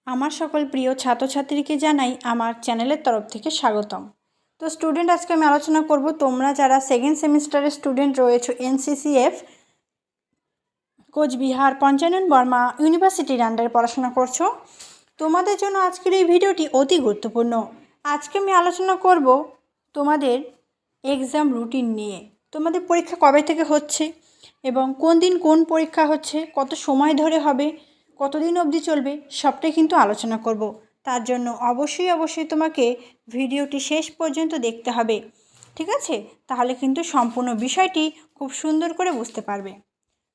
আমার সকল প্রিয় ছাত্রছাত্রীকে জানাই আমার চ্যানেলের তরফ থেকে স্বাগতম। তো স্টুডেন্ট, আজকে আমি আলোচনা করব তোমরা যারা সেকেন্ড সেমিস্টারের স্টুডেন্ট রয়েছো NCCF কোচবিহার পঞ্চানন বর্মা ইউনিভার্সিটির আন্ডারে পড়াশোনা করছো, তোমাদের জন্য আজকের এই ভিডিওটি অতি গুরুত্বপূর্ণ। আজকে আমি আলোচনা করব তোমাদের এক্সাম রুটিন নিয়ে। তোমাদের পরীক্ষা কবে থেকে হচ্ছে এবং কোন দিন কোন পরীক্ষা হচ্ছে, কত সময় ধরে হবে, কতদিন অবধি চলবে, সবটাই কিন্তু আলোচনা করব। তার জন্য অবশ্যই তোমাকে ভিডিওটি শেষ পর্যন্ত দেখতে হবে, ঠিক আছে? তাহলে কিন্তু সম্পূর্ণ বিষয়টি খুব সুন্দর করে বুঝতে পারবে।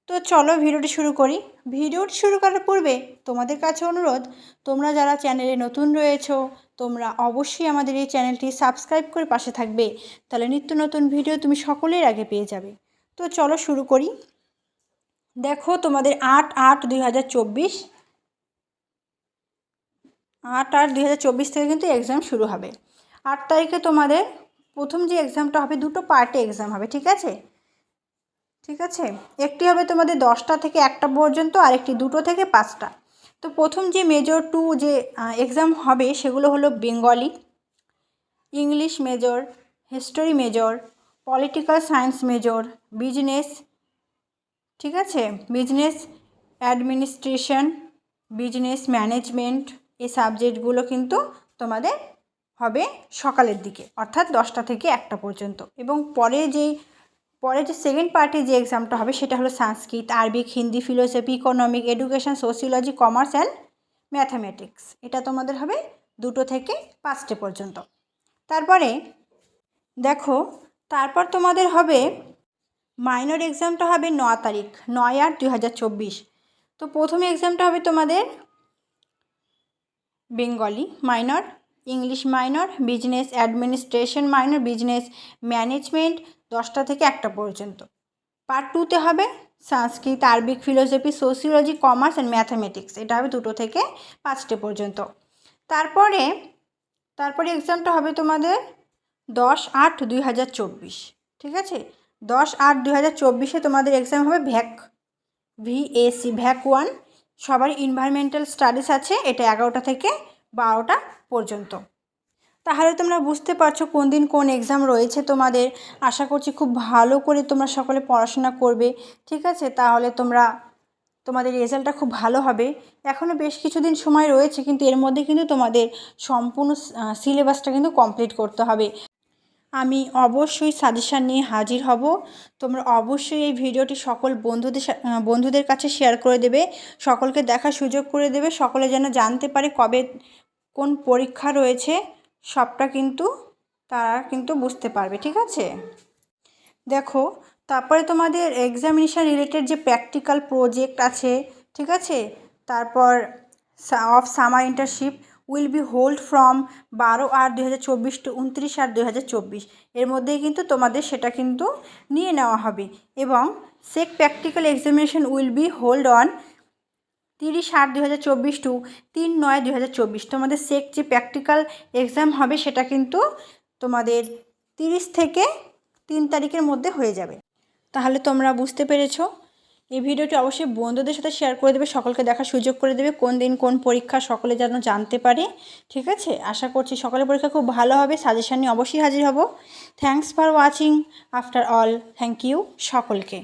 তো চলো ভিডিওটি শুরু করি। ভিডিওটি শুরু করার পূর্বে তোমাদের কাছে অনুরোধ, তোমরা যারা চ্যানেলে নতুন রয়েছো তোমরা অবশ্যই আমাদের এই চ্যানেলটি সাবস্ক্রাইব করে পাশে থাকবে, তাহলে নিত্য নতুন ভিডিও তুমি সকলের আগে পেয়ে যাবে। তো চলো শুরু করি। দেখো, তোমাদের 8/8/2024 8/8/2024 থেকে কিন্তু এক্সাম শুরু হবে। 8 তারিখে তোমাদের প্রথম যে এক্সামটা হবে, দুটো পার্টে এক্সাম হবে, ঠিক আছে? একটি হবে তোমাদের 10টা থেকে 1টা পর্যন্ত, আর একটি 2টো থেকে 5টা। তো প্রথম যে মেজর 2 যে এক্সাম হবে সেগুলো হলো Bengali, English major, history major, political science major, business, ঠিক আছে, বিজনেস অ্যাডমিনিস্ট্রেশন, বিজনেস ম্যানেজমেন্ট, এই সাবজেক্টগুলো কিন্তু তোমাদের হবে সকালের দিকে, অর্থাৎ 10টা থেকে 1টা পর্যন্ত। এবং পরে যে সেকেন্ড পার্টে যে এক্সামটা হবে সেটা হলো Sanskrit, Arabic, Hindi, philosophy, economic, education, sociology, commerce and mathematics. এটা তোমাদের হবে 2টো থেকে 5টে পর্যন্ত। তারপরে দেখো, তারপর তোমাদের হবে মাইনর এক্সামটা হবে 9 তারিখ, 9/8/2024। তো প্রথমে এক্সামটা হবে তোমাদের Bengali minor, English minor, business administration minor, business management, 10টা থেকে 1টা পর্যন্ত। পার্ট 2তে হবে Sanskrit, Arabic, philosophy, sociology, commerce and mathematics. এটা হবে 2টো থেকে 5টে পর্যন্ত। তারপরে এক্সামটা হবে তোমাদের 10/8/2024, ঠিক আছে? 10/8/2024 তোমাদের এক্সাম হবে VAC 1। সবার এনভায়রনমেন্টাল স্টাডিজ আছে, এটা 11টা থেকে 12টা পর্যন্ত। তাহলে তোমরা বুঝতে পারছো কোন দিন কোন এক্সাম রয়েছে তোমাদের। আশা করছি খুব ভালো করে তোমরা সকলে পড়াশোনা করবে, ঠিক আছে? তাহলে তোমাদের রেজাল্টটা খুব ভালো হবে। এখনও বেশ কিছুদিন সময় রয়েছে, কিন্তু এর মধ্যে কিন্তু তোমাদের সম্পূর্ণ সিলেবাসটা কিন্তু কমপ্লিট করতে হবে। আমি অবশ্যই সাজেশান নিয়ে হাজির হব। তোমরা অবশ্যই এই ভিডিওটি সকল বন্ধুদের কাছে শেয়ার করে দেবে, সকলকে দেখার সুযোগ করে দেবে, সকলে যেন জানতে পারে কবে কোন পরীক্ষা রয়েছে, সবটা কিন্তু তারা কিন্তু বুঝতে পারবে, ঠিক আছে? দেখো, তারপরে তোমাদের এক্সামিনেশান রিলেটেড যে প্র্যাকটিক্যাল প্রজেক্ট আছে, ঠিক আছে? তারপর of summer internship will be hold from 12/8/2024 to 29/8/2024। এর মধ্যেই কিন্তু তোমাদের সেটা কিন্তু নিয়ে নেওয়া হবে। এবং SEC practical examination will be hold on 30/8/2024 to 3/9/2024। তোমাদের সেক যে প্র্যাকটিক্যাল এক্সাম হবে সেটা কিন্তু তোমাদের 30 থেকে 3 তারিখের মধ্যে হয়ে যাবে। তাহলে তোমরা বুঝতে পেরেছো। এই ভিডিওটি অবশ্যই বন্ধুদের সাথে শেয়ার করে দেবে, সকলকে দেখার সুযোগ করে দেবে, কোন দিন কোন পরীক্ষা সকলে যেন জানতে পারে, ঠিক আছে? আশা করছি সকলের পরীক্ষা খুব ভালো হবে। সাজেশন নিয়ে অবশ্যই হাজির হব। Thanks for watching. After all, thank you সকলকে।